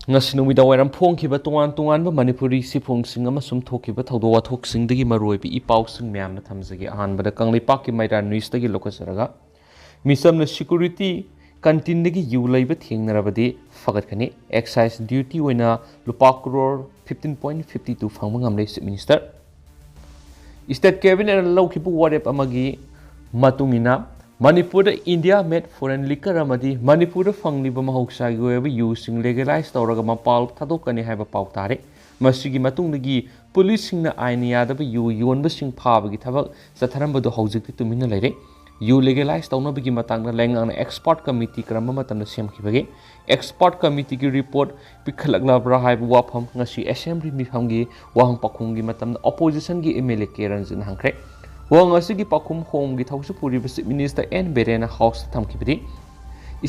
ngasi numida wairam phongkhiba tongan ba manipuri siphongsing amasum thokhiba thawdo wathok dagi maroi bi ipaw sing myam na thamjagi ahanbada kanglipak ki maida news dagi lokasaraga misam na security canteen dagi yu laiba thengnarabadi fagatkani excise duty oina lupa crore 15.52 phangma ngamle chief minister state cabinet lawkhibu warep amagi matungina Manipur India made foreign liquor amadi Manipur fangli ba mahoksa gi yu sing legalize tawraga mapal thadokani haiba pautare masigi matungdagi police singna ainiya da yu yonba sing phabagi thabak satharambadu hojikti tumina leire yu legalize tawnabagi matangna lengang export committee krama matamna semkhibagi export committee ki report pikhalakla bra haiba wafam ngasi assembly mifamgi wahang pakhunggi matamna opposition gi MLA keranjin hangkre Wang asigi pakum home gi thawsu puri basi minister N Berena house thamkibidi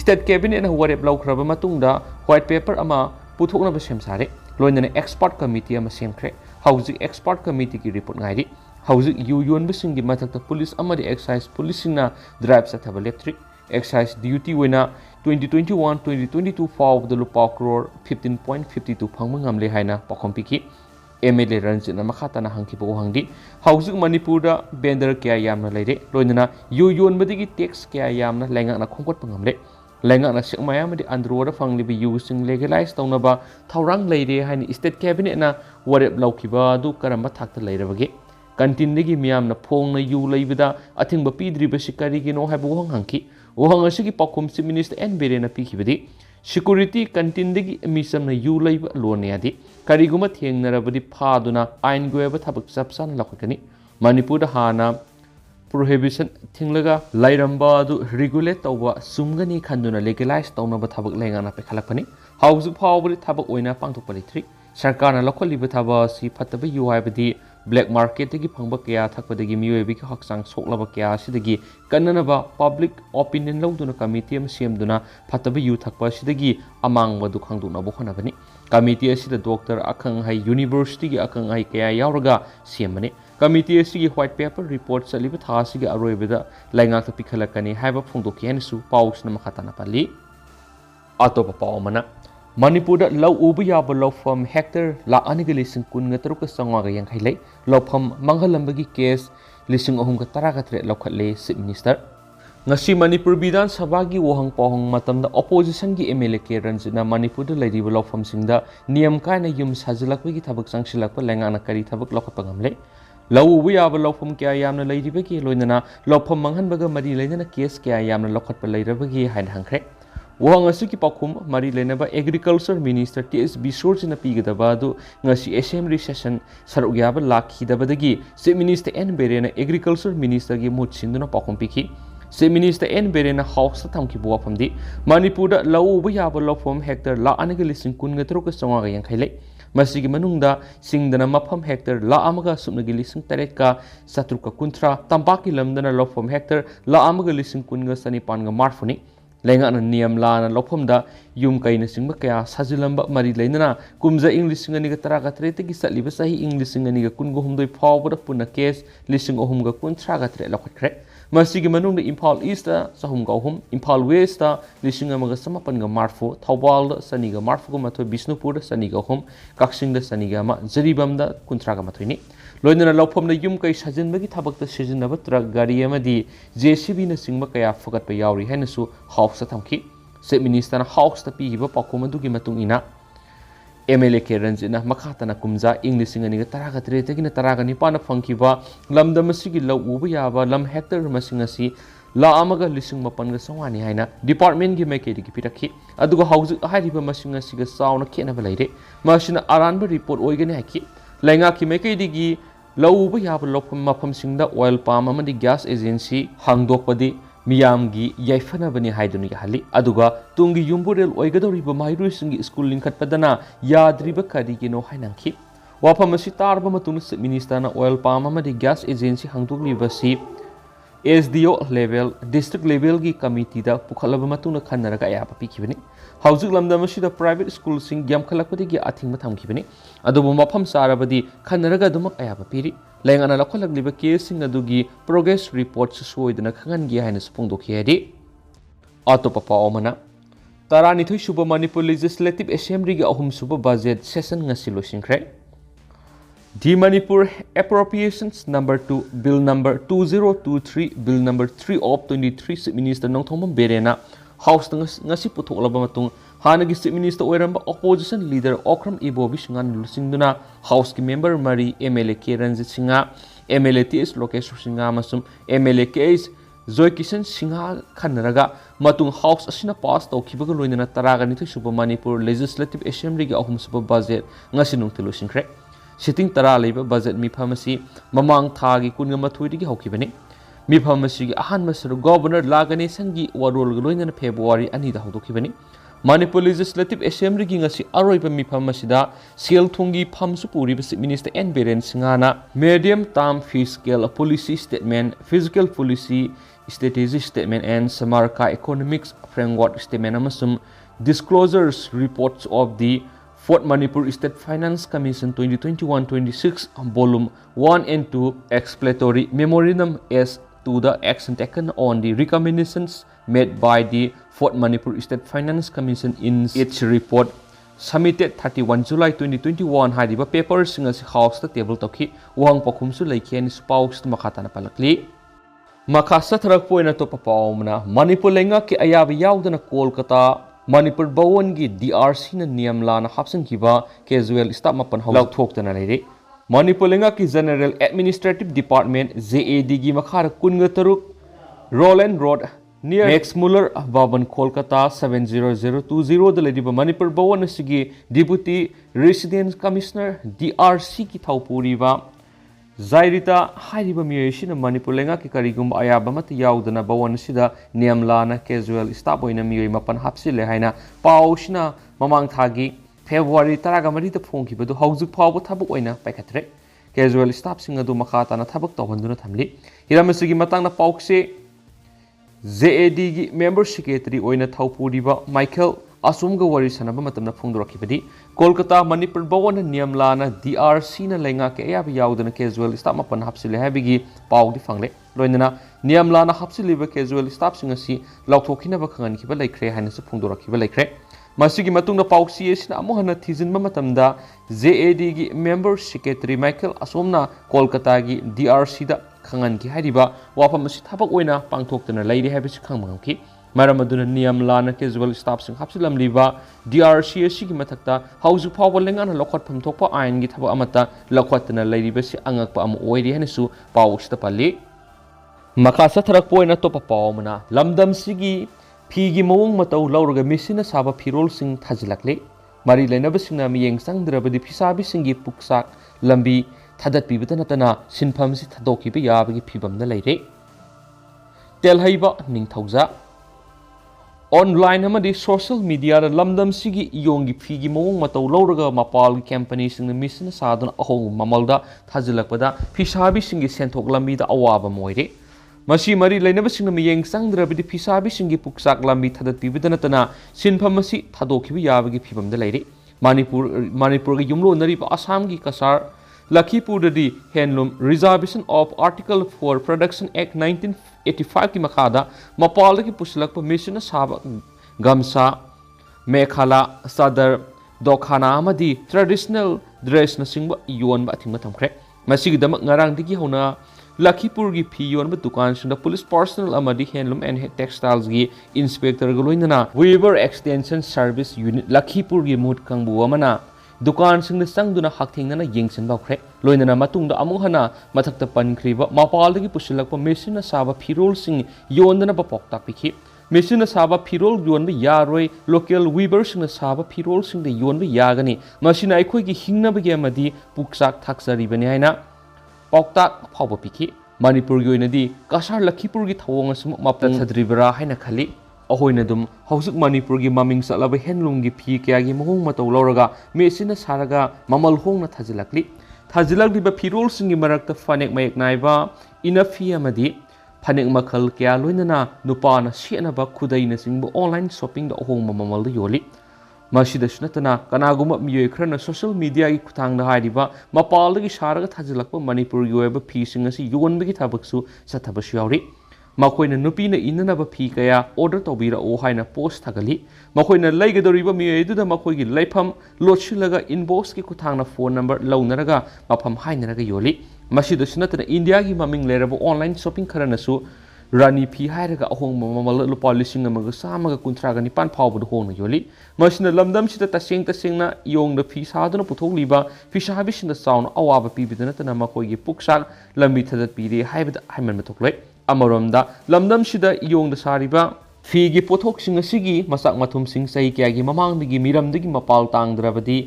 state cabinet na warep laukraba matungda white paper ama puthokna ba semsare loinana expert committee ama semkhre hauji expert committee ki report ngairi hauji yon bising gi mathakta police amadi excise police na drive sathaba electric excise duty wena 2021-2022 faw the lupa crore 15.52 phangma ngamle haina pakompiki MLA Ranjit Makhatana Hankipo Hangdi, Housing Manipura, Bender Kia Yamna Lady, Loinana, Yon Badigi takes Kia Yamna, Langana Concord Pangamle, Langana Sikmayamadi Androda Fangli be using legalized Tonaba, Taurang Lady, Hani State Cabinet na, Warep Laukiba, do Karamatak later again. Continue Miamna Pong, you labida, I think Bapidri Bashikari no have Wong Hanki, Wong Pokum Minister and Berena Pikibidi. Security continue mission na yu laiba loneadi kariguma thengnarabadi phaduna ain goeba thabak sapsan lakhakani Manipur da hana prohibition thinglaga lairamba du regulate tawba sumgani khanduna legalize tawnaba thabak lengana pekhalakpani hauju phawbri thabak oina pangthokpali thri sarkarna lokholiba thaba si phataba yu haibadi black market dagi phangba kya thakpadagi miyoebi ki haksang soklaba kya sidagi kannanaba public opinion lawduna committee am semduna phataba yu thakpa sidagi amangba du khangduna bo khonabani committee asida doctor akhang hai university gi akhang hai kya yauraga semani committee asigi white paper report saliba thasigi aroibeda lainga ta pikhalakani haiba phongdoki hensu pausna makhatana pali atopa paumana Manipur lau ubu yaba lau from hectare la aniga lising kun ngataruka sangwaga yang kailai lau from manghalambagi case lising ohunga taragatre lau khatle chief minister ngasi Manipur bidan sabagi wohang pohong matamda opposition gi MLA ke ranjina Manipur da lairiba lau from singda niyam kaina yum sajilakbagi thabak sangsilakpa lengana kari thabak lau khapangamle lau ubu yaba lau from kya yamna lairibagi loinana lau from manghanbaga mari lainana case kya yamna lau khatpa lairabagi hain hangkre Wang asiki pakum mari lenaba agriculture minister TS Bisorjina pigadaba du ngasi assembly session sarugyaba lakhidabadagi chief minister N Berena agriculture minister gi mutsinduna pakum piki chief minister N Berena house thamki buwa phamdi Manipur da lau yaba lofom hectare la aniga lising kun ngatro ka songa yang khaile masigi manungda singdana mafam hectare la amaga subnagi lising taret ka satruka kuntra tampaki lamdana lofom hectare la amaga lising kun ga sani pan ga marfuni Lengana niyam lana lophamda yum kaina singba kaya sajilamba mari leinana kumza English ngani ga taraga trete gi satliba sahi English ngani ga kungo humdoi phawbada puna case lising ohum ga kun traga tre lakhatre masigi manungda Impal East ta sahum ga ohum Impal West ta lising amaga samapan ga marfo Thawbal da sani ga marfo ga mathoi Bisnupur da sani ga ohum Kaksing da sani ga ma Jaribam da kun traga mathoi ni Loinana lophamda yum kai sajinbagi thabakta sijinaba truck gari amadi JCB na singba kaya fagatpa yauri hainasu house thamki chief minister na house ta pihiba pakum adugi matung ina MLA ke ranjina makhatana kumja English ngani ga taraga trete gina taraga ni pana phangkiba lamda masigi lau uba yaba lam hectare masingasi la amaga lising mapan ga sawani haina department gi meke gi pirakhi aduga house hariba masingasi ga sauna khena balaire masina aranba report oigani haki lainga ki meke digi lau yaba lopam mafam singda oil palm amadi gas agency hangdokpadi miyamgi yaifana bani haiduni hali aduga tungi yumburel oigadoriba mahiru singi school linkhatpadana yadriba karigino hainangki wafam asi tarba matun minister na oil palm amadi gas agency hangdokliba si SDO level district level gi committee da pukhalaba matuna khanaraga ayapa pikibani haujuk lamda masida private school sing gyam khalakpadi gi athingma thamkibani adubu mafam sarabadi khanaraga duma ayapa piri lengana lakholagliba case sing adugi progress report soidana khangan gi haina spungdokhi hadi atopa paomana Taranithoi suba Manipur Legislative Assembly gi ahum suba budget session ngasi loisingkhre. The Manipur Appropriations number 2 Bill number 2023 Bill number 3 of 23 Chief Minister Nongthongmam Berena House ngasi puthoklaba matung hanagi Chief Minister oiramba opposition leader Okram Ibobi singan lusingduna House ki member Mari MLA K Ranjit Singha MLA TS Lokesh Singha masum MLA KS Joy Kishan Singha Khanaraga matung House asina pass tawkhibaga loinana tharaga nithoi suba Manipur Legislative Assembly gi ahum suba budget ngasi nungtilu singkhre. Sitting tara leiba budget mifamasi mamang thagi kunga mathoi gi haukibani mifamasi gi ahan masru governor lagane sangi warol loinana February ani da hodokibani Manipur Legislative Assembly gi ngasi aroiba mifamasi da sel thungi phamsu puri Chief Minister N Biren Singhana medium term fiscal policy statement physical policy strategy statement and Samarka economics framework statement amasum disclosures reports of the 4th Manipur State Finance Commission 2021-26 Volume 1 and 2 explanatory memorandum as to the action taken on the recommendations made by the 4th Manipur State Finance Commission in its report submitted 31 July 2021 hadiba papers singa House the table toki wang pakhumsu laikhen spouse makhatana palakli Makasa tharak poina to papaumna Manipur lenga ki ayabi yaudana Kolkata Manipur Bawon gi DRC na niyam lana hapsan kiba casual staff mapan haw thoktana leire Manipur lenga ki General Administrative Department JAD gi makhar kunga taruk Roland Road near Max Muller Baban Kolkata 70020 da lediba Manipur Bawon sigi Deputy Resident Commissioner DRC ki thawpuriba Zairita Hariba Miyashina Manipur lenga ki karigum ayaba mat yaudana Bawon sida niamlana casual staff oina miyoy mapan hapsile haina paushina mamang thagi February taraga marita phongkibadu haujuk phawba thabuk oina paikatre casual staff singa du makhata na thabuk tawhanduna thamli hiramasigi matangna paukse JAD gi member secretary oina thawpuriba Michael Asumga wari sanaba matamna phongdorakibadi Kolkata Manipur Bawon niamlana DRC na lenga ke ayabi yaudana casual staff mapan hapsile habigi pawdi fangle loinana niamlana hapsiliba casual staff singa si laukthokina ba khangan kiba laikre haina su phongdorakiba laikre masigi matungna pauksi esina amohana thijinba matamda JAD gi member secretary Michael Asomna Kolkata gi DRC da khangan ki hariba wafam si thabak oina pangthoktana lairi habisi khangmangki Maramaduna niyam lana casual staff sing hapsilam liba DRC asigi mathakta hauju phawba lengana lokhot pham thokpa ain gi thaba amata lokhotna lairiba si angakpa am oiri hanesu pawsta pali makasa tharak poina topa pawmana lamdam sigi phigi mawong matau lauraga misina saba phirol sing thajilakle mari lainaba singna miyeng sangdrabadi phisabi singi puksak lambi thadat pibata natana sinpham si thadoki be yabagi phibamna laire telhaiba ningthauja Online amadi social media da lamdam sigi iyongi phigi mawong matau lauraga mapal company singna misina sadana ahong mamalda thajilakpada phisabi singi senthok lambi da awaba moire Masi mari lainaba singna miyeng sangdrabidi phisabi singi puksak lambi thadat pibidana tana sinpham masi thadokhibi yabagi phibamda laire Manipur ga yumlo nari ba Assam gi kasar Lakhipur dadi handloom reservation of Article 4 Production Act 1985 ki makhada mapal ki puslak pa mission saba gamsa mekhala sadar dokhana amadi traditional dress na singba yon ba thingma thamkhre masigi damak ngarang digi hona Lakhipur gi phi yon ba dukan sunda police personnel amadi handloom and textiles gi inspector galoinana weaver extension service unit Lakhipur gi mut kangbu amana Dukan sing na sangduna hakthengna yengsin bawkhre loinana matungda amuhana mathakta pankriba mapaldagi pusilakpa machine na saba phirol sing yondana ba pokta pikhi machine na saba phirol yonba yaroi local weaver sing na saba phirol sing de yonba yagani machine aikhoi gi hingna bagi amadi puksak thaksari bani haina pokta phawba pikhi Manipur gi oinadi kasar Lakhipur gi thawong asum mapta thadribara haina khali ahoina dum hausuk Manipur gi maming salaba handloom gi phi kya gi mahung matau lauraga mesina saraga mamal hongna thajilakli ba phirol singi marakta fanek mayek naiba ina phi amadi phanek makhal kya loinana nupana siena ba khudaina singbu online shopping da ahong mamal da yoli masida sunatana kanaguma miyoi khrana social media gi khuthang da hariba mapal gi saraga thajilakpa Manipur gi weba phi singa si yonbegi thabaksu sathabasu yauri ꯃꯈꯣꯏꯅ ꯅꯨꯄꯤꯅ ꯏꯅꯅꯕ ꯐꯤ ꯀꯌꯥ order ꯇꯧꯕꯤꯔꯛꯎ ꯍꯥꯏꯅ ꯄꯣꯁ ꯊꯥꯒꯠꯂꯤ ꯃꯈꯣꯏꯅ ꯂꯩꯒꯗꯧꯔꯤꯕ ꯃꯤꯑꯣꯏ ꯑꯗꯨꯗ ꯃꯈꯣꯏꯒꯤ ꯂꯩꯐꯝ ꯂꯣꯠꯁꯤꯜꯂꯒ ꯏꯟꯕꯣꯛꯁꯀꯤ ꯈꯨꯠꯊꯥꯡꯗ ꯐꯣꯟ ꯅꯝꯕꯔ ꯂꯧꯅꯔꯒ ꯃꯐꯝ ꯍꯥꯏꯅꯔꯒ ꯌꯣꯜꯂꯤ ꯃꯁꯤꯗꯁꯨ ꯅꯠꯇꯅ ꯏꯟꯗꯤꯌꯥꯒꯤ ꯃꯃꯤꯡ ꯂꯩꯔꯕ ꯑꯣꯟꯂꯥꯏꯟ ꯁꯣꯞꯄꯤꯡ ꯈꯔꯅꯁꯨ ꯔꯥꯅꯤ ꯐꯤ ꯍꯥꯏꯔꯒ ꯑꯍꯣꯡꯕ ꯃꯃꯜ ꯂꯨꯄꯥ 1,159 ꯐꯥꯎꯕꯗ ꯍꯣꯡꯅ ꯌꯣꯜꯂꯤ ꯃꯁꯤꯅ ꯂꯝꯗꯝꯁꯤꯗ ꯇꯁꯦꯡꯅ ꯏꯌꯣꯡꯗ ꯐꯤ ꯁꯥꯗꯨꯅ ꯄꯨꯊꯣꯛꯂꯤꯕ ꯐꯤꯁꯥꯕꯤꯁꯤꯡꯗ ꯆꯥꯎꯅ ꯑꯋꯥꯕ ꯄꯤꯕꯗ ꯅꯠꯇꯅ ꯃꯈꯣꯏꯒꯤ ꯄꯨꯛꯁꯥꯛ ꯂꯝꯕꯤ ꯊꯗꯠꯄꯤꯔꯦ ꯍꯥꯏꯕꯗ ꯍꯥꯏꯃꯟꯕ ꯊꯣꯛꯂꯣꯏ ꯑꯃꯔꯣꯝꯗ ꯂꯝꯗꯝꯁꯤꯗ ꯏꯌꯣꯡꯗ ꯁꯥꯔꯤꯕ ꯐꯤꯒꯤ ꯄꯣꯠꯊꯣꯛꯁꯤꯡ ꯑꯁꯤꯒꯤ ꯃꯆꯥꯛ ꯃꯊꯨꯝꯁꯤꯡ ꯆꯍꯤ ꯀꯌꯥꯒꯤ ꯃꯃꯥꯡꯗꯒꯤ ꯃꯤꯔꯝꯗꯒꯤ ꯃꯄꯥꯜ ꯇꯥꯡꯗ꯭ꯔꯕꯗꯤ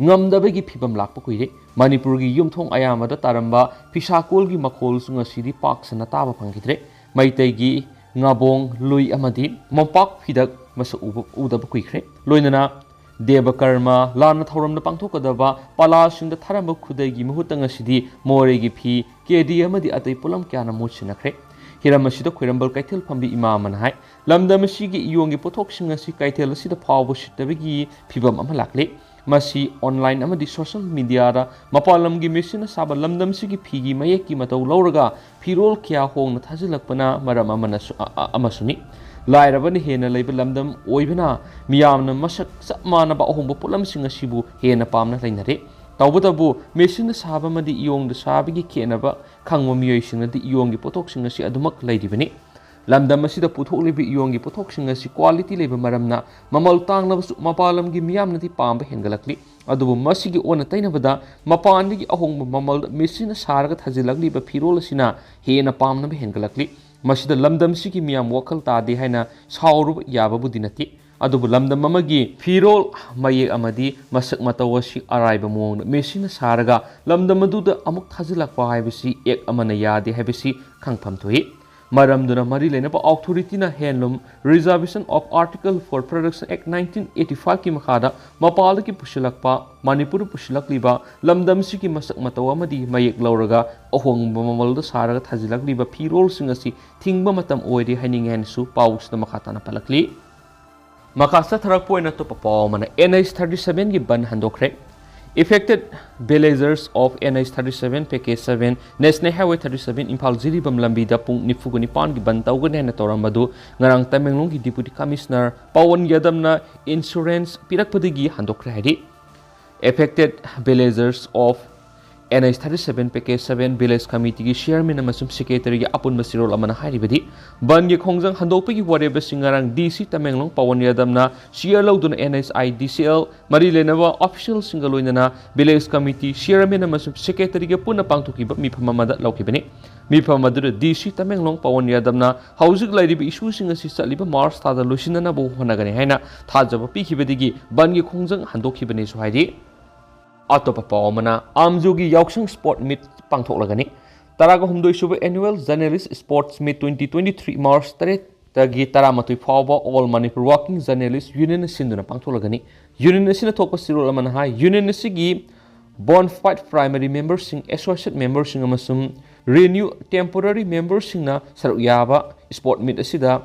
ꯉꯝꯗꯕꯒꯤ ꯐꯤꯕꯝ ꯂꯥꯛꯄ ꯀꯨꯏꯔꯦ ꯃꯅꯤꯄꯨꯔꯒꯤ ꯌꯨꯝꯊꯣꯡ ꯑꯌꯥꯝꯕꯗ ꯇꯥꯔꯝꯕ ꯐꯤꯁꯥꯀꯣꯜꯒꯤ ꯃꯈꯣꯜꯁꯨ ꯉꯁꯤꯗꯤ ꯄꯥꯛ ꯁꯟꯅ ꯇꯥꯕ ꯐꯪꯈꯤꯗ꯭ꯔꯦ ꯃꯩꯇꯩꯒꯤ ꯉꯥꯕꯣꯡ ꯂꯨꯏ ꯑꯃꯗꯤ ꯃꯣꯝꯄꯥꯛ ꯐꯤꯗꯛ ꯃꯁꯛ ꯎꯗꯕ ꯀꯨꯏꯈ꯭ꯔꯦ ꯂꯣꯏꯅꯅ ꯗꯦꯕ ꯀꯔꯃ ꯂꯥꯟꯅ ꯊꯧꯔꯝꯗ ꯄꯥꯡꯊꯣꯛꯀꯗꯕ ꯄꯥꯂꯥꯁꯤꯡꯗ ꯊꯥꯔꯝꯕ ꯈꯨꯗꯩꯒꯤ ꯃꯍꯨꯠꯇ ꯉꯁꯤꯗꯤ ꯃꯣꯔꯦꯒꯤ ꯐꯤ ꯀꯦꯗꯤ ꯑꯃꯗꯤ ꯑꯇꯩ ꯄꯣꯠꯂꯝ ꯀꯌꯥꯅ ꯃꯍꯨꯠ ꯁꯤꯟꯅꯈ꯭ꯔꯦ ꯍꯤꯔꯝ ꯑꯁꯤꯗ ꯈꯣꯏꯔꯝꯕꯜ ꯀꯩꯊꯦꯜ ꯐꯝꯕꯤ ꯏꯃꯥ ꯑꯃꯅ ꯍꯥꯏ ꯂꯝꯗꯝ ꯑꯁꯤꯒꯤ ꯏꯌꯣꯡꯒꯤ ꯄꯣꯠꯊꯣꯛꯁꯤꯡ ꯑꯁꯤ ꯀꯩꯊꯦꯜ ꯑꯁꯤꯗ ꯐꯥꯎꯕ ꯁꯤꯠꯇꯕꯒꯤ ꯐꯤꯕꯝ ꯑꯃ ꯂꯥꯛꯂꯤ ꯃꯁꯤ ꯑꯣꯟꯂꯥꯏꯟ ꯑꯃꯗꯤ ꯁꯣꯁꯤꯌꯦꯜ ꯃꯤꯗꯤꯌꯥꯗ ꯃꯄꯥꯟ ꯂꯝꯒꯤ ꯃꯦꯆꯤꯟꯅ ꯁꯥꯕ ꯂꯝꯗꯝꯁꯤꯒꯤ ꯐꯤꯒꯤ ꯃꯌꯦꯛꯀꯤ ꯃꯇꯧ ꯂꯧꯔꯒ ꯐꯤꯔꯣꯜ ꯀꯌꯥ ꯍꯣꯡꯅ ꯊꯥꯖꯤꯜꯂꯛꯄꯅ ꯃꯔꯝ ꯑꯃꯁꯨꯅꯤ ꯂꯥꯏꯔꯕꯅ ꯍꯦꯟꯅ ꯂꯩꯕ ꯂꯝꯗꯝ ꯑꯣꯏꯕꯅ ꯃꯤꯌꯥꯝꯅ ꯃꯁꯛ ꯆꯞ ꯃꯥꯟꯅꯕ ꯑꯍꯣꯡꯕ ꯄꯣꯠꯂꯝꯁꯤꯡ ꯑꯁꯤꯕꯨ ꯍꯦꯟꯅ ꯄꯥꯝꯅ ꯂꯩꯅꯔꯦ ꯇꯧꯕꯇꯕꯨ ꯃꯦꯆꯤꯟꯅ ꯁꯥꯕ ꯑꯃꯗꯤ ꯏꯌꯣꯡꯗ ꯁꯥꯕꯒꯤ ꯈꯦꯠꯅꯕ ꯈꯪꯕ ꯃꯤꯑꯣꯏꯁꯤꯡꯅꯗꯤ ꯏꯌꯣꯡꯒꯤ ꯄꯣꯠꯊꯣꯛꯁꯤꯡ ꯑꯁꯤ ꯑꯗꯨꯃꯛ ꯂꯩꯔꯤꯕꯅꯤ ꯂꯝꯗꯝ ꯑꯁꯤꯗ ꯄꯨꯊꯣꯛꯂꯤꯕ ꯏꯌꯣꯡꯒꯤ ꯄꯣꯠꯊꯣꯛꯁꯤꯡ ꯑꯁꯤ ꯀ꯭ꯋꯥꯂꯤꯇꯤ ꯂꯩꯕ ꯃꯔꯝꯅ ꯃꯃꯜ ꯇꯥꯡꯂꯕꯁꯨ ꯃꯄꯥꯟ ꯂꯝꯒꯤ ꯃꯤꯌꯥꯝꯅꯗꯤ ꯄꯥꯝꯕ ꯍꯦꯟꯒꯠꯂꯛꯂꯤ ꯑꯗꯨꯕꯨ ꯃꯁꯤꯒꯤ ꯑꯣꯟꯅ ꯇꯩꯅꯕꯗ ꯃꯄꯥꯟꯗꯒꯤ ꯑꯍꯣꯡꯕ ꯃꯃꯜꯗ ꯃꯦꯆꯤꯟꯅ ꯁꯥꯔꯒ ꯊꯥꯖꯤꯜꯂꯛꯂꯤꯕ ꯐꯤꯔꯣꯜ ꯑꯁꯤꯅ ꯍꯦꯟꯅ ꯄꯥꯝꯅꯕ ꯍꯦꯟꯒꯠꯂꯛꯂꯤ ꯃꯁꯤꯗ ꯂꯝꯗꯝꯁꯤꯒꯤ ꯃꯤꯌꯥꯝ ꯋꯥꯈꯜ ꯇꯥꯗꯦ ꯍꯥꯏꯅ ꯁꯥꯎꯔꯨꯕ ꯌꯥꯕꯕꯨꯗꯤ ꯅꯠꯇꯦ ꯑꯗꯨꯕꯨ ꯂꯝꯗꯝ ꯑꯃꯒꯤ ꯐꯤꯔꯣꯜ ꯃꯌꯦꯛ ꯑꯃꯗꯤ ꯃꯁꯛ ꯃꯇꯧ ꯑꯁꯤ ꯑꯔꯥꯏꯕ ꯃꯑꯣꯡꯗ ꯃꯦꯆꯤꯟꯅ ꯁꯥꯔꯒ ꯂꯝꯗꯝ ꯑꯗꯨꯗ ꯑꯃꯨꯛ ꯊꯥꯖꯤꯜꯂꯛꯄ ꯍꯥꯏꯕꯁꯤ ꯑꯦꯛ ꯑꯃꯅ ꯌꯥꯗꯦ ꯍꯥꯏꯕꯁꯤ ꯈꯪꯐꯝ ꯊꯣꯛꯏ ꯃꯔꯝꯗꯨꯅ ꯃꯔꯤ ꯂꯩꯅꯕ ꯑꯣꯊꯣꯔꯤꯇꯤꯅ ꯍꯦꯟꯂꯨꯝ reservation of article for production act 1985ꯀꯤ ꯃꯈꯥꯗ ꯃꯄꯥꯟꯗꯒꯤ ꯄꯨꯁꯤꯜꯂꯛꯄ ꯃꯅꯤꯄꯨꯔꯗ ꯄꯨꯁꯤꯜꯂꯛꯂꯤꯕ ꯂꯝꯗꯝꯁꯤꯒꯤ ꯃꯁꯛ ꯃꯇꯧ ꯑꯃꯗꯤ ꯃꯌꯦꯛ ꯂꯧꯔꯒ ꯑꯍꯣꯡꯕ ꯃꯃꯜꯗ ꯁꯥꯔꯒ ꯊꯥꯖꯤꯜꯂꯛꯂꯤꯕ ꯐꯤꯔꯣꯜꯁꯤꯡ ꯑꯁꯤ ꯊꯤꯡꯕ ꯃꯇꯝ ꯑꯣꯏꯔꯦ ꯍꯥꯏꯅꯤꯡꯉꯤ ꯍꯥꯏꯅꯁꯨ ꯄꯥꯎꯁꯤꯗ ꯃꯈꯥ ꯇꯥꯅ ꯄꯜꯂꯛꯂꯤ ꯃꯈꯥ ꯆꯠꯊꯔꯛꯄ ꯑꯣꯏꯅ ꯑꯇꯣꯞꯄ ꯄꯥꯎ ꯑꯃꯅ NH-37ꯒꯤ ban ꯍꯟꯗꯣꯛꯈ꯭ꯔꯦ Affected villagers of NH-37 Package 7 National Highway 37 Imphal Jiribam Lambida Pung Nifugani Gi Ban Taugan Hena Torambadu Ngarang Tamenglonggi Deputy Commissioner Pawan Yadamna Insurance Pirakpadigi Handokre Hadi Affected villagers of NH-37 Package 7 Village Committee Chairman amasum Secretary Apun Masirol Amana Haribadi Ban Ye Khongjang Handokpagi Wareba Singarang DC Tamenglong Pawan Yadamna Share Laudun NHIDCL Mari Lenava Official Singaloinana Village Committee Chairman amasum Secretary Puna Pangtukiba Mipamada Laukibani Mipamadu DC Tamenglong Pawan Yadamna Housing Lady Issue Singa Saliba Mars Tada Lucinana Bohanagani Hena Tajaba Pikibadigi Ban Ye Khongjang Handokibani Suhaidi Atop Paumana, Amzugi Yauksang Sport Meet Pangtolagani, Taraga Humdoisuba Annual Journalist Sports Meet 2023 March 3rd, Tagi Taramatui Pauba, All Manipur Walking Journalist Union Sinduna Pangtolagani, Union Sinatopa Cyril Amanahai, Union Sigi, Bonfight Primary Members, Associate Members, Amasum, Renew Temporary Members, Saruyaba, Sport Meet Asida,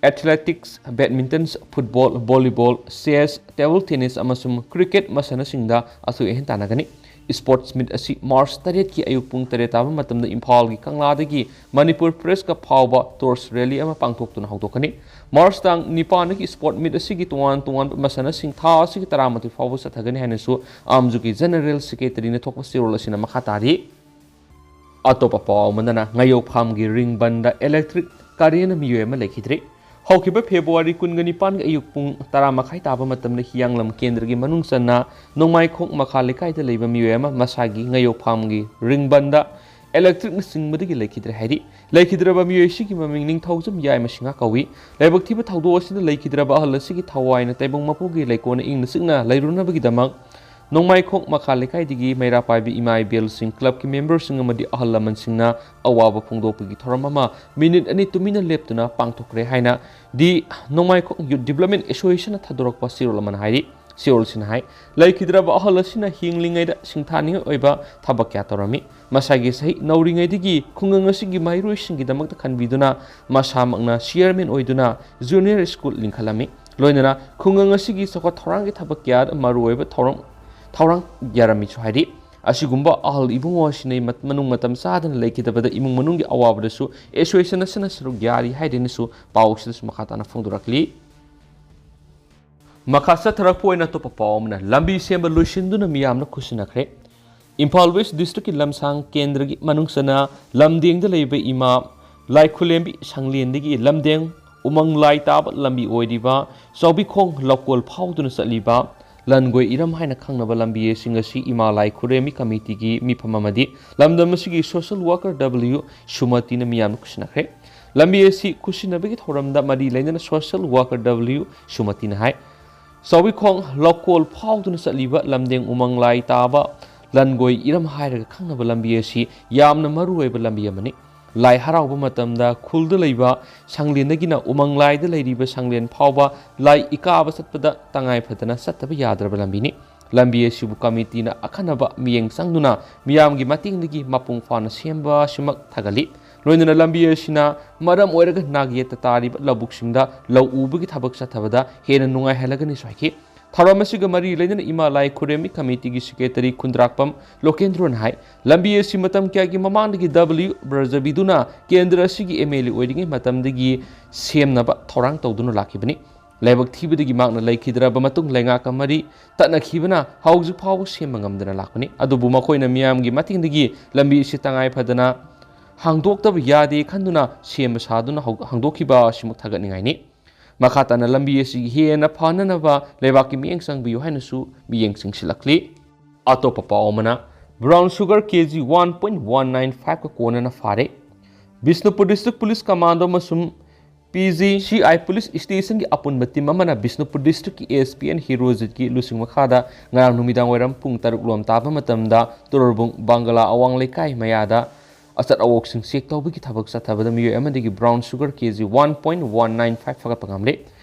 Athletics, Badminton, Football, Volleyball, CS, Table Tennis, amasum Cricket masanasingda asu ehentanagani. Sports Meet asi March 3 ki ayuk pung 3 taba matamda Imphal gi Kangladagi Manipur Press ka phawba Tours Rally ama pangthoktuna hawdokani. March tang 9 ki Sport Meet asi gi tuan masanasing tha asi gi taramati phawba sathagani hanesu amjugi General Secretary ne thokpa sirol asina makhatari. Atopa paw manana ngayok pham gi ring banda electric current miyema lekhidre. Haokip February Kungani Pan Ayupung Taramakai Taba Matam Hianglam Kendri Manung Sana Nongmagi Khutsumal Tallibasing Liba Muema Masagi Ngayopamgi Ring Banda Electric Sing Mudigi Lakidra Hadi Lakidraba Mueshiki Maming Thousand Yai Mashinga Kawi Labaktiba Taudos in the Lakidraba Halasiki Tawai and Tabong Mapugi Lakona in the Signa Lairuna Bagidamang Nongmagi Khutsumal Tallibasing Maira Paibi Imai Bill Sing Club members Sing Amadi Ahalaman Singna Awaba Pungdopigi Toramama Minute and 2 minute leptuna Pangtokre Haina The Nongmagi Youth Development Association Tadorok Pasirolaman Haidi Sirol Sinhai Lakidraba Ahalasina Hingling Singtani Oiba Tabakya Torami Masagi Sahi Nauring Edigi Kungangasigi Mairu Singidamaka Kanbiduna Masamagna Chairman Oiduna Junior School Linkalami Loinana Kungangasigi Soko Torangi Tabakya Marueva Torang Yarami Haidi ꯑꯁꯤꯒꯨꯝꯕ ꯑꯍꯜ ꯏꯕꯨꯡꯉꯣꯁꯤꯅ ꯃꯅꯨꯡ ꯃꯇꯝ ꯆꯥꯗꯅ ꯂꯩꯈꯤꯗꯕꯗ ꯏꯃꯨꯡ ꯃꯅꯨꯡꯒꯤ ꯑꯋꯥꯕꯗꯁꯨ association ꯑꯁꯤꯅ ꯁꯔꯨꯛ ꯌꯥꯔꯤ ꯍꯥꯏꯗꯨꯅꯁꯨ ꯄꯥꯎꯁꯤꯗꯁꯨ ꯃꯈꯥ ꯇꯥꯅ ꯐꯣꯡꯗꯣꯔꯛꯂꯤ꯫ ꯃꯈꯥ ꯆꯠꯊꯔꯛꯄ ꯑꯣꯏꯅ ꯑꯇꯣꯞꯄ ꯄꯥꯎ ꯑꯃꯅ ꯂꯝꯕꯤ ꯁꯦꯝꯕ ꯂꯣꯏꯁꯤꯟꯗꯨꯅ ꯃꯤꯌꯥꯝꯅ ꯈꯨꯠꯁꯤꯟꯅꯈ꯭ꯔꯦ꯫ ꯏꯝꯐꯥꯜ ꯋꯦꯁ ꯗꯤꯁꯇ꯭ꯔꯤꯛꯀꯤ ꯂꯝꯁꯥꯡ ꯀꯦꯟꯗ꯭ꯔꯒꯤ ꯃꯅꯨꯡꯆꯟꯅ ꯂꯝꯗꯦꯡꯗ ꯂꯩꯕ ꯏꯃꯥ ꯂꯥꯏꯈꯨꯂꯦꯝꯕꯤ ꯁꯪꯂꯦꯟꯗꯒꯤ ꯂꯝꯗꯦꯡ ꯎꯃꯪ ꯂꯥꯏ ꯇꯥꯕ ꯂꯝꯕꯤ ꯑꯣꯏꯔꯤꯕ ꯆꯥꯎꯕꯤꯈꯣꯡ ꯂꯧꯀꯣꯜ ꯐꯥꯎꯗꯨꯅ ꯆꯠꯂꯤꯕ ꯂꯟꯒꯣꯏ ꯏꯔꯝ ꯍꯥꯏꯅ ꯈꯪꯅꯕ ꯂꯝꯕꯤꯁꯤꯡ ꯑꯁꯤ ꯏꯃꯥ ꯂꯥꯏ ꯈꯨꯔꯦꯝꯕꯤ ꯀꯃꯤꯇꯤꯒꯤ ꯃꯤꯐꯝ ꯑꯃꯗꯤ ꯂꯝꯗꯝ ꯑꯁꯤꯒꯤ ꯁꯣꯁꯤꯌꯦꯜ ꯋꯥꯔꯀꯔ W ꯁꯨꯃꯇꯤꯅ ꯃꯤꯌꯥꯝꯅ ꯈꯨꯠꯁꯤꯟꯅꯈ꯭ꯔꯦ꯫ ꯂꯝꯕꯤ ꯑꯁꯤ ꯈꯨꯠꯁꯤꯟꯅꯕꯒꯤ ꯊꯧꯔꯝꯗ ꯃꯔꯤ ꯂꯩꯅꯅ ꯁꯣꯁꯤꯌꯦꯜ ꯋꯥꯔꯀꯔ W ꯁꯨꯃꯇꯤꯅ ꯍꯥꯏ ꯆꯥꯎꯕꯤꯈꯣꯡ ꯂꯧꯀꯣꯜ ꯐꯥꯎꯗꯨꯅ ꯆꯠꯂꯤꯕ ꯂꯝꯗꯦꯡ ꯎꯃꯪ ꯂꯥꯏ ꯇꯥꯕ ꯂꯟꯒꯣꯏ ꯏꯔꯝ ꯍꯥꯏꯔꯒ ꯈꯪꯅꯕ ꯂꯝꯕꯤ ꯑꯁꯤ ꯌꯥꯝꯅ ꯃꯔꯨꯑꯣꯏꯕ ꯂꯝꯕꯤ ꯑꯃꯅꯤ꯫ ꯂꯥꯏ ꯍꯔꯥꯎꯕ ꯃꯇꯝꯗ ꯈꯨꯜꯗ ꯂꯩꯕ ꯁꯪꯂꯦꯟꯗꯒꯤꯅ ꯎꯃꯪ ꯂꯥꯏꯗ ꯂꯩꯔꯤꯕ ꯁꯪꯂꯦꯟ ꯐꯥꯎꯕ ꯂꯥꯏ ꯏꯀꯥꯕ ꯆꯠꯄꯗ ꯇꯉꯥꯏ ꯐꯗꯅ ꯆꯠꯇꯕ ꯌꯥꯗ꯭ꯔꯕ ꯂꯝꯕꯤꯅꯤ꯫ ꯂꯝꯕꯤ ꯑꯁꯤꯕꯨ ꯀꯃꯤꯇꯤꯅ ꯑꯈꯟꯅꯕ ꯃꯤꯠꯌꯦꯡ ꯆꯪꯗꯨꯅ ꯃꯤꯌꯥꯝꯒꯤ ꯃꯇꯦꯡꯗꯒꯤ ꯃꯄꯨꯡ ꯐꯥꯅ ꯁꯦꯝꯕ ꯑꯁꯤꯃꯛ ꯊꯥꯒꯠꯂꯤ꯫ ꯂꯣꯏꯅꯅ ꯂꯝꯕꯤ ꯑꯁꯤꯅ ꯃꯔꯝ ꯑꯣꯏꯔꯒ ꯅꯥꯒꯌꯦꯠꯇ ꯇꯥꯔꯤꯕ ꯂꯧꯕꯨꯛꯁꯤꯡꯗ ꯂꯧ ꯎꯕꯒꯤ ꯊꯕꯛ ꯆꯠꯊꯕꯗ ꯍꯦꯟꯅ ꯅꯨꯡꯉꯥꯏꯍꯜꯂꯒꯅꯤꯁꯨ ꯍꯥꯏꯈꯤ꯫ ꯊꯧꯔꯝ ꯑꯁꯤꯒ ꯃꯔꯤ ꯂꯩꯅꯅ ꯏꯃꯥ ꯂꯥꯏ ꯈꯨꯔꯦꯝꯕꯤ ꯀꯃꯤꯇꯤꯒꯤ ꯁꯦꯀ꯭ꯔꯦꯇꯔꯤ ꯈꯨꯟꯗ꯭ꯔꯥꯛꯄꯝ ꯂꯣꯀꯦꯟꯗ꯭ꯔꯣꯅ ꯍꯥꯏ ꯂꯝꯕꯤ ꯑꯁꯤ ꯃꯇꯝ ꯀꯌꯥꯒꯤ ꯃꯃꯥꯡꯗꯒꯤ W ꯕ꯭ꯔꯖꯕꯤꯗꯨꯅ ꯀꯦꯟꯗ꯭ꯔ ꯑꯁꯤꯒꯤ MLA ꯑꯣꯏꯔꯤꯉꯩ ꯃꯇꯝꯗꯒꯤ ꯁꯦꯝꯅꯕ ꯊꯧꯔꯥꯡ ꯇꯧꯗꯨꯅ ꯂꯥꯛꯈꯤꯕꯅꯤ꯫ ꯂꯥꯏꯕꯛ ꯊꯤꯕꯗꯒꯤ ꯃꯥꯛꯅ ꯂꯩꯈꯤꯗ꯭ꯔꯕ ꯃꯇꯨꯡ ꯂꯩꯉꯥꯛꯀ ꯃꯔꯤ ꯇꯠꯅꯈꯤꯕꯅ ꯍꯧꯖꯤꯛ ꯐꯥꯎꯕ ꯁꯦꯝꯕ ꯉꯝꯗꯅ ꯂꯥꯛꯄꯅꯤ꯫ ꯑꯗꯨꯕꯨ ꯃꯈꯣꯏꯅ ꯃꯤꯌꯥꯝꯒꯤ ꯃꯇꯦꯡꯗꯒꯤ ꯂꯝꯕꯤ ꯑꯁꯤ ꯇꯉꯥꯏ ꯐꯗꯅ ꯍꯥꯡꯗꯣꯛꯇꯕ ꯌꯥꯗꯦ ꯈꯟꯗꯨꯅ ꯁꯦꯝꯕ ꯁꯥꯗꯨꯅ ꯍꯥꯡꯗꯣꯛꯈꯤꯕ ꯑꯁꯤꯃꯨꯛ ꯊꯥꯒꯠꯅꯤꯡꯉꯥꯏꯅꯤ꯫ ꯃꯈꯥ ꯇꯥꯅ ꯂꯝꯕꯤ ꯑꯁꯤ ꯍꯦꯟꯅ ꯐꯅꯅꯕ ꯂꯩꯕꯥꯛꯀꯤ ꯃꯤꯠꯌꯦꯡ ꯆꯪꯕꯤꯌꯨ ꯍꯥꯏꯅꯁꯨ ꯃꯤꯠꯌꯦꯡ ꯆꯪꯁꯤꯜꯂꯛꯂꯤ꯫ ꯑꯇꯣꯞꯄ ꯄꯥꯎ ꯑꯃꯅ ꯕ꯭ꯔꯥꯎꯟ ꯁꯨꯒꯔ KG 1.195ꯀ ꯀꯣꯟꯅꯅ ꯐꯥꯔꯦ꯫ ꯕꯤꯁꯅꯨꯄꯨꯔ ꯗꯤꯁꯇ꯭ꯔꯤꯛ ꯄꯨꯂꯤꯁ ꯀꯃꯥꯟꯗꯣ ꯑꯃꯁꯨꯡ PGCI ꯄꯨꯂꯤꯁ ꯁ꯭ꯇꯦꯁꯟꯒꯤ ꯑꯄꯨꯟꯕ ꯇꯤꯝ ꯑꯃꯅ ꯕꯤꯁꯅꯨꯄꯨꯔ ꯗꯤꯁꯇ꯭ꯔꯤꯛꯀꯤ SPN ꯍꯤꯔꯣꯖꯤꯠꯀꯤ ꯂꯨꯆꯤꯡ ꯃꯈꯥꯗ ꯉꯔꯥꯡ ꯅꯨꯃꯤꯗꯥꯡꯋꯥꯏꯔꯝ ꯄꯨꯡ 6 ꯂꯣꯝ ꯇꯥꯕ ꯃꯇꯝꯗ ꯇꯣꯔꯣꯔꯕꯨꯡ ꯕꯪꯒꯂꯥ ꯑꯋꯥꯡ ꯂꯩꯀꯥꯏ ꯃꯌꯥꯗ ꯑꯆꯠ ꯑꯋꯣꯛꯁꯤꯡ ꯆꯦꯛ ꯇꯧꯕꯒꯤ ꯊꯕꯛ ꯆꯠꯊꯕꯗ ꯃꯤꯑꯣꯏ ꯑꯃꯗꯒꯤ ꯕ꯭ꯔꯥꯎꯟ ꯁꯨꯒꯔ KG 1.195 ꯐꯒꯠꯄ ꯉꯝꯂꯦ꯫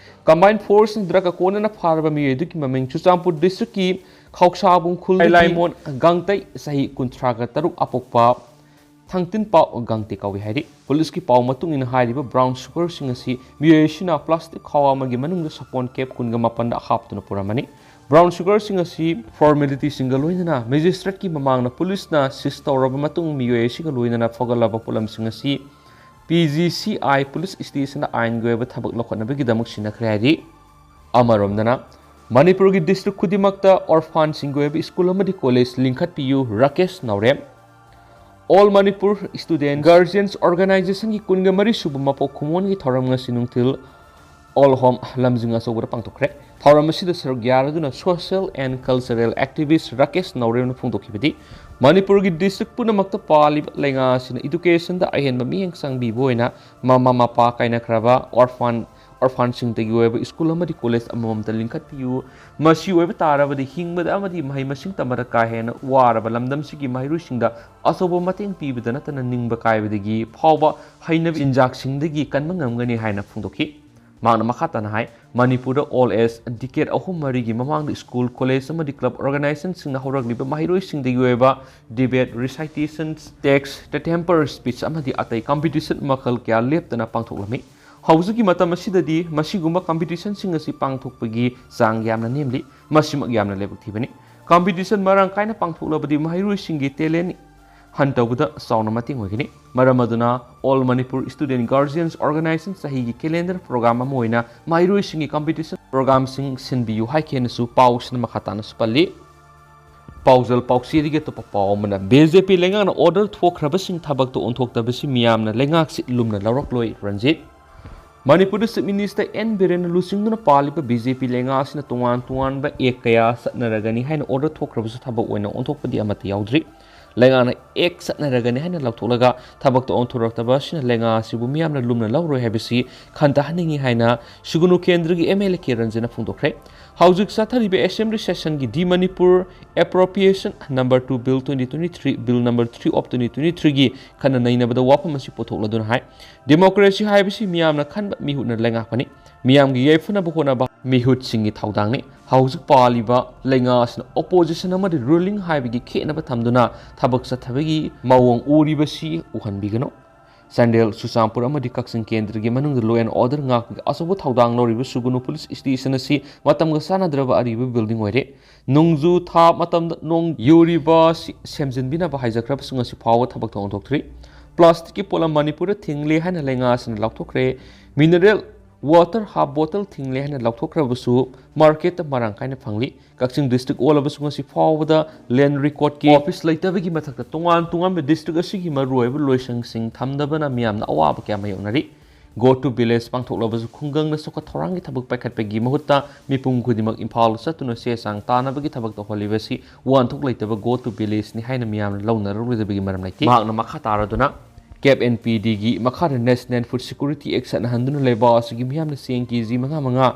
ꯀꯝꯕꯥꯏꯟ ꯐꯣꯔꯁꯅ ꯗ꯭ꯔꯒ ꯀꯣꯟꯅꯅ ꯐꯥꯔꯕ ꯃꯤꯑꯣꯏ ꯑꯗꯨꯒꯤ ꯃꯃꯤꯡ ꯆꯨꯔꯆꯥꯟꯄꯨꯔ ꯗꯤꯁꯇ꯭ꯔꯤꯛꯀꯤ ꯈꯧꯁꯥꯕꯨꯡ ꯈꯨꯜꯗꯒꯤ ꯂꯥꯏꯃꯣꯟ ꯒꯥꯡꯇꯩ ꯆꯍꯤ 33 ꯑꯄꯣꯛꯄ ꯊꯪꯇꯤꯟ ꯄꯥꯎ ꯒꯥꯡꯇꯦ ꯀꯧꯏ ꯍꯥꯏꯔꯤ꯫ ꯄꯨꯂꯤꯁꯀꯤ ꯄꯥꯎ ꯃꯇꯨꯡ ꯏꯟꯅ ꯍꯥꯏꯔꯤꯕ ꯕ꯭ꯔꯥꯎꯟ ꯁꯨꯒꯔꯁꯤꯡ ꯑꯁꯤ ꯃꯤꯑꯣꯏ ꯑꯁꯤꯅ ꯄ꯭ꯂꯥꯁꯇꯤꯛ ꯈꯥꯎ ꯑꯃꯒꯤ ꯃꯅꯨꯡꯗ ꯁꯥꯄꯣꯟ ꯀꯦꯞ 19ꯗ ꯍꯥꯞꯇꯨꯅ ꯄꯨꯔꯝꯃꯅꯤ꯫ ꯕ꯭ꯔꯥꯎꯟ ꯁꯨꯒꯔꯁꯤꯡ ꯑꯁꯤ ꯐꯣꯔꯃꯦꯂꯤꯇꯤꯁꯤꯡꯒ ꯂꯣꯏꯅꯅ ꯃꯦꯖꯤꯁꯇ꯭ꯔꯦꯠꯀꯤ ꯃꯃꯥꯡꯗ ꯄꯨꯂꯤꯁꯅ ꯁꯤꯖ ꯇꯧꯔꯕ ꯃꯇꯨꯡ ꯃꯤꯑꯣꯏ ꯑꯁꯤꯒ ꯂꯣꯏꯅꯅ ꯐꯒꯠꯂꯕ ꯄꯣꯠꯂꯝꯁꯤꯡ ꯑꯁꯤ PGCI ꯄꯨꯂꯤꯁ ꯁ꯭ꯇꯦꯁꯟꯗ ꯑꯥꯏꯟꯒꯤ ꯑꯣꯏꯕ ꯊꯕꯛ ꯂꯧꯈꯠꯅꯕꯒꯤꯗꯃꯛ ꯁꯤꯟꯅꯈ꯭ꯔꯦ ꯍꯥꯏꯔꯤ꯫ ꯑꯃꯔꯣꯝꯗꯅ ꯃꯅꯤꯄꯨꯔꯒꯤ ꯗꯤꯁꯇ꯭ꯔꯤꯛ ꯈꯨꯗꯤꯡꯃꯛꯇ ꯑꯣꯔꯐꯥꯟꯁꯤꯡꯒꯤ ꯑꯣꯏꯕ ꯁ꯭ꯀꯨꯜ ꯑꯃꯗꯤ ꯀꯣꯂꯦꯖ ꯂꯤꯡꯈꯠꯄꯤꯌꯨ Rakesh Naorem. All Manipur student guardians ꯑꯣꯔꯒꯅꯥꯏꯖꯦꯁꯟꯒꯤ 24ꯁꯨꯕ ꯃꯄꯣꯛ ꯈꯨꯃꯣꯟꯒꯤ ꯊꯧꯔꯝ ꯉꯁꯤ ꯅꯨꯡꯊꯤꯜ ꯑꯣꯜ ꯍꯣꯝ ꯂꯝꯖꯤꯡ ꯑꯆꯧꯕꯗ ꯄꯥꯡꯊꯣꯛꯈ꯭ꯔꯦ꯫ ꯊꯧꯔꯝ ꯑꯁꯤꯗ ꯁꯔꯨꯛ ꯌꯥꯔꯗꯨꯅ ꯁꯣꯁꯤꯌꯦꯜ ꯑꯦꯟড ꯀꯜꯆꯔꯦꯜ ꯑꯦꯛꯇꯤꯚꯤꯁꯠ ꯔꯥꯀꯦꯁ ꯅꯥꯎꯔꯦꯝꯅ ꯐꯣꯡꯗꯣꯛꯈꯤꯕꯗꯤ ꯃꯅꯤꯄꯨꯔꯒꯤ ꯗꯤꯁꯇ꯭ꯔꯤꯛ ꯄꯨꯝꯅꯃꯛꯇ ꯄꯥꯜꯂꯤꯕ ꯂꯩꯉꯥꯛ ꯑꯁꯤꯅ ꯏꯗꯨꯀꯦꯁꯟꯗ ꯑꯍꯦꯟꯕ ꯃꯤꯠꯌꯦꯡ ꯆꯪꯕꯤꯕ ꯑꯣꯏꯅ ꯃꯃꯥ ꯃꯄꯥ ꯀꯥꯏꯅꯈ꯭ꯔꯕ ꯑꯣꯔꯐꯥꯟꯁꯤꯡꯇꯒꯤ ꯑꯣꯏꯕ ꯁ꯭ꯀꯨꯜ ꯑꯃꯗꯤ ꯀꯣꯂꯦꯖ ꯑꯃꯃꯝꯇ ꯂꯤꯡꯈꯠꯄꯤꯌꯨ꯫ ꯃꯁꯤ ꯑꯣꯏꯕ ꯇꯥꯔꯕꯗꯤ ꯍꯤꯡꯕꯗ ꯑꯃꯗꯤ ꯃꯍꯩ ꯃꯁꯤꯡ ꯇꯝꯕꯗ ꯀꯥ ꯍꯦꯟꯅ ꯋꯥꯔꯕ ꯂꯝꯗꯝꯁꯤꯒꯤ ꯃꯍꯩꯔꯣꯏꯁꯤꯡꯗ ꯑꯆꯧꯕ ꯃꯇꯦꯡ ꯄꯤꯕꯗ ꯅꯠꯇꯅ ꯅꯤꯡꯕ ꯀꯥꯏꯕꯗꯒꯤ ꯐꯥꯎꯕ ꯍꯩꯅꯕꯤ ꯆꯤꯟꯖꯥꯛꯁꯤꯡꯗꯒꯤ ꯀꯟꯕ ꯉꯝꯒꯅꯤ ꯍꯥꯏꯅ ꯐꯣꯡꯗꯣꯛꯈꯤ꯫ ꯃꯍꯥꯛꯅ ꯃꯈꯥ ꯇꯥꯅ ꯍꯥꯏ ꯃꯅꯤꯄꯨꯔꯗ ꯑꯣꯜ ꯑꯦꯖ ꯗꯤꯀꯦꯠ 3-4ꯒꯤ ꯃꯃꯥꯡꯗ ꯁ꯭ꯀꯨꯜ ꯀꯣꯂꯦꯖ ꯑꯃꯗꯤ ꯀ꯭ꯂꯕ ꯑꯣꯔꯒꯅꯥꯏꯖꯦꯁꯟꯁꯤꯡꯅ ꯍꯧꯔꯛꯂꯤꯕ ꯃꯍꯩꯔꯣꯏꯁꯤꯡꯗꯒꯤ ꯑꯣꯏꯕ ꯗꯤꯕꯦꯠ ꯔꯤꯁꯥꯏꯇꯦꯁꯟꯁ ꯇꯦꯛꯁ ꯇꯦꯝꯄꯔ ꯁ꯭ꯄꯤꯆ ꯑꯃꯗꯤ ꯑꯇꯩ ꯀꯝꯄꯤꯇꯤꯁꯟ ꯃꯈꯜ ꯀꯌꯥ ꯂꯦꯞꯇꯅ ꯄꯥꯡꯊꯣꯛꯂꯝꯃꯤ꯫ ꯍꯧꯖꯤꯛꯀꯤ ꯃꯇꯝ ꯑꯁꯤꯗꯗꯤ ꯃꯁꯤꯒꯨꯝꯕ ꯀꯝꯄꯤꯇꯤꯁꯟꯁꯤꯡ ꯑꯁꯤ ꯄꯥꯡꯊꯣꯛꯄꯒꯤ ꯆꯥꯡ ꯌꯥꯝꯅ ꯅꯦꯝꯂꯤ꯫ ꯃꯁꯤꯃꯛ ꯌꯥꯝꯅ ꯂꯥꯏꯕꯛ ꯊꯤꯕꯅꯤ꯫ ꯀꯝꯄꯤꯇꯤꯁꯟ ꯃꯔꯥꯡ ꯀꯥꯏꯅ ꯄꯥꯡꯊꯣꯛꯂꯕꯗꯤ ꯃꯍꯩꯔꯣꯏꯁꯤꯡꯒꯤ ꯇꯦꯂꯦꯟꯠ ꯍꯟ ꯇꯧꯕꯗ ꯆꯥꯎꯅ ꯃꯇꯦꯡ ꯑꯣꯏꯒꯅꯤ꯫ ꯃꯔꯝ ꯑꯗꯨꯅ ꯑꯣꯜ ꯃꯅꯤꯄꯨꯔ ꯁ꯭ꯇꯨꯗꯦꯟꯠ ꯒꯥꯔꯖꯤꯌꯟꯁ ꯑꯣꯔꯒꯅꯥꯏꯖꯦꯁꯟ ꯆꯍꯤꯒꯤ ꯀꯦꯂꯦꯟꯗꯔ ꯄ꯭ꯔꯣꯒ꯭ꯔꯥꯝ ꯑꯃ ꯑꯣꯏꯅ ꯃꯍꯩꯔꯣꯏꯁꯤꯡꯒꯤ ꯀꯝꯄꯤꯇꯤꯁꯟ ꯄ꯭ꯔꯣꯒ꯭ꯔꯥꯝꯁꯤꯡ ꯁꯤꯟꯕꯤꯌꯨ ꯍꯥꯏꯈꯤꯅꯁꯨ ꯄꯥꯎꯁꯤꯅ ꯃꯈꯥ ꯇꯥꯅꯁꯨ ꯄꯜꯂꯤ꯫ ꯄꯥꯎꯖꯦꯜ ꯄꯥꯎꯆꯦꯗꯒꯤ ꯑꯇꯣꯞꯄ ꯄꯥꯎ ꯑꯃꯅ BJP ꯂꯩꯉꯥꯛꯅ ꯑꯣꯔꯗꯔ ꯊꯣꯛꯈ꯭ꯔꯕꯁꯤꯡ ꯊꯕꯛꯇ ꯑꯣꯟꯊꯣꯛꯇꯕꯁꯤ ꯃꯤꯌꯥꯝꯅ ꯂꯩꯉꯥꯛꯁꯤ ꯂꯨꯝꯅ ꯂꯧꯔꯛꯂꯣꯏ ꯔꯟꯖꯤꯠ꯫ ꯃꯅꯤꯄꯨꯔꯗ ꯆꯤꯞ ꯃꯤꯅꯤꯁꯇꯔ N ꯕꯤꯔꯦꯟꯅ ꯂꯨꯆꯤꯡꯗꯨꯅ ꯄꯥꯜꯂꯤꯕ BJP ꯂꯩꯉꯥꯛ ꯑꯁꯤꯅ ꯇꯣꯉꯥꯟ ꯇꯣꯉꯥꯟꯕ ꯑꯦꯛ ꯀꯌా ꯆꯠꯅꯔꯒꯅꯤ ꯍꯥꯏꯅ ꯑꯣꯔꯗꯔ ꯊꯣꯛꯈ꯭ꯔꯕꯁꯨ ꯊꯕꯛ ꯑꯣꯏꯅ ꯑꯣꯟꯊꯣꯛꯄꯗꯤ ꯑꯃꯠꯇ ꯌꯥꯎꯗ꯭ꯔꯤ꯫ ꯂꯩꯉꯥꯛꯅ ꯑꯦꯛ ꯆꯠꯅꯔꯒꯅꯤ ꯍꯥꯏꯅ ꯂꯧꯊꯣꯛꯂꯒ ꯊꯕꯛꯇ ꯑꯣꯟꯊꯣꯔꯛꯇꯕ ꯑꯁꯤꯅ ꯂꯩꯉꯥꯛ ꯑꯁꯤꯕꯨ ꯃꯤꯌꯥꯝꯅ ꯂꯨꯝꯅ ꯂꯧꯔꯣꯏ ꯍꯥꯏꯕꯁꯤ ꯈꯟꯊꯍꯟꯅꯤꯡꯉꯤ ꯍꯥꯏꯅ ꯁꯨꯒꯨꯅꯨ ꯀꯦꯟꯗ꯭ꯔꯒꯤ MLA ꯀꯦ ꯔꯟꯖꯟꯅ ꯐꯣꯡꯗꯣꯛꯈ꯭ꯔꯦ꯫ ꯍꯧꯖꯤꯛ ꯆꯠꯊꯔꯤꯕ ꯑꯦꯁꯦꯝꯕ꯭ꯂꯤ ꯁꯦꯁꯟꯒꯤ the Manipur appropriation number 2 bill 2023 bill number 3 of 2023 की खन नैनबद वाफम असी पोथोक्लदुना हाय डेमोक्रेसी हाइबसी मियामना खनब मिहुटना लेंगाकपनी मियामगी यैफनब होनबा मिहुटसिंगी थौदांगनी हौजिक पालिबा लेंगासना ओपोजिशन अमदि रूलिंग हाइबगी खेनब थमदुना थबक चथबगी मवोंग उरिबसी उहनबिगनो Sandel Susampur amadi Kaksin Kendrigi manung law and order ngak asabu thaudang loribu sugunu police station asi matam ga sanadraba aribu building oire nungju tha matam nong yuriba semjinbina ba haijakrab sungasi pawa thabak thong thokthri plastic ki pola manipur thingle hana lenga san lakthokre mineral water half bottle thingle hana lakthokrabusu market marang kaina phangli Kaksin district all of us ngasi pawa land record ki office laitawagi mathakta tungan district asigi maruibu loisang sing thamdabana miyamna awaba kya mayonari go to village pangthoklabasu khungang na soka thorangi thabak paikhatpegi mahutta mipum khudimak imphal satuna se sang tanabagi thabak to holibasi wan thok laitaba go to village ni haina miyamna launarudabagi maram laiti magna makha taraduna Cap NPD gi makhara National Food Security Act na handuna leba asigi miyamna seng kg manga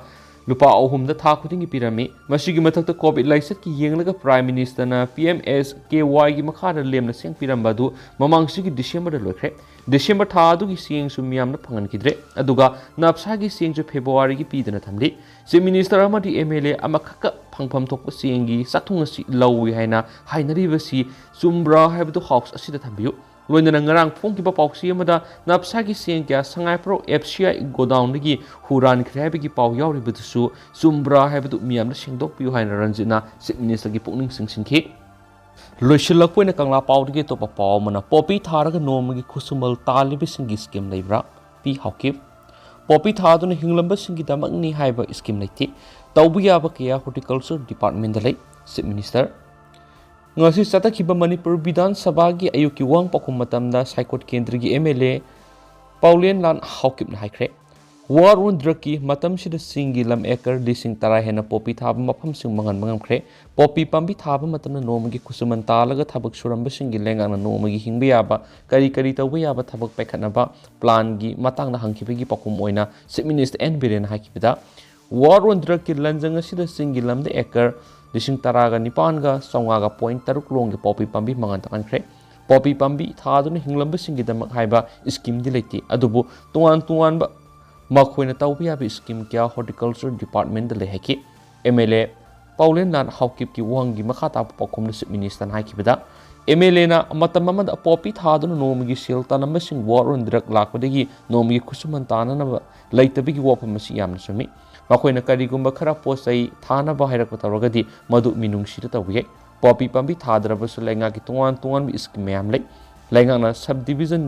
lupa ahum da tha khudingi pirami masigi mathakta covid laisat ki yenglaga prime minister na PMS KY gi makhara lemna seng pirambadu mamang sigi December da lokhre December tha adu gi seng su miyam na phangan kidre aduga napsa gi seng ju February gi pidana thamli se minister amadi MLA amakhaka phangpham thokpa seng gi sathung asi lawi haina hainari basi sumbra haibdu house asida thambiu loinana ngarang phongkiba pauksi amada napsagi seng kya sangai pro FCI godown gi huran khrebi gi pau yauri budu sumbra haibdu miyam na singdok piu haina ranjina chief minister gi pukning singsinki loisilakpoina kangla pau gi topa pau mana poppy tharaga Nongmagi Khutsumal Tallibasing gi scheme leibra pi Haokip poppy thaduna hinglamba singi damak ni haiba scheme leiti tawbu yaba kya horticulture department da lei chief minister ngasi satakhiba Manipur Bidhan Sabha gi ayuki wang pakum matamda Saikot Kendri gi MLA Paulen Lan Haokip na haikre war on draki matam sida singi lam ekar dising tara hena poppy thaba mafam sing mangan khre poppy pambi thaba matamna Nongmagi Khutsumal Talaga thabak suramba singi lenga na Nongmagi hingba yaba kari tawba yaba thabak paikhatnaba plan gi matang na hangkibagi pakum oina chief minister N Biren haikibida war on draki lanjang sida singi lam de ekar Dising tharaga nipan ga songaga point taruk long ge poppy pambi mangan takan khre poppy pambi thaduna hinglamba singi damak haiba scheme di leti adubu tuan ba makhoina tawbi abi scheme kya horticulture department de lehaki MLA Paulen Lan Haokip ki wangi makhata pokum chief minister haikibida MLA na matam amada poppy thaduna Nongmagi sil tanamba sing war on drug lakpadagi Nongmagi Khutsumal tanana laitabigi wapam masi yamna sumi makoina karigumba khara posai thana ba hairak patarogadi madu minungsida tawye poppy pambi thadrabasu lenga ki tuan bi scheme yam lei lenga na subdivision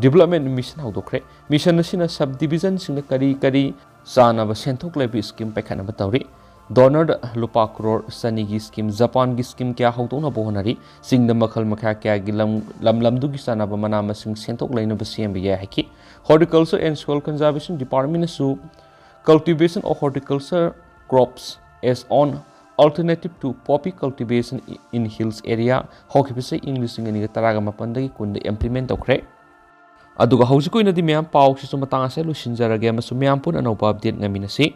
development mission haudokre mission asina subdivision singna kari sana ba senthok lebi scheme pakhana ba tawri donor lupa crore sanigi scheme Japan gi scheme kya haudona bohonari singda makhal makha kya gi lam du gi sana ba manama sing senthok leina ba CMB ya haki horticulture and soil conservation department su cultivation of horticulture crops as on alternative to poppy cultivation in hills area Haokip se English ngani ga taraga mapandagi kunda implement tokre aduga hausi koina di meyam pau si sumatanga se lu sinjarage masu meyam pun anopa update ngamina si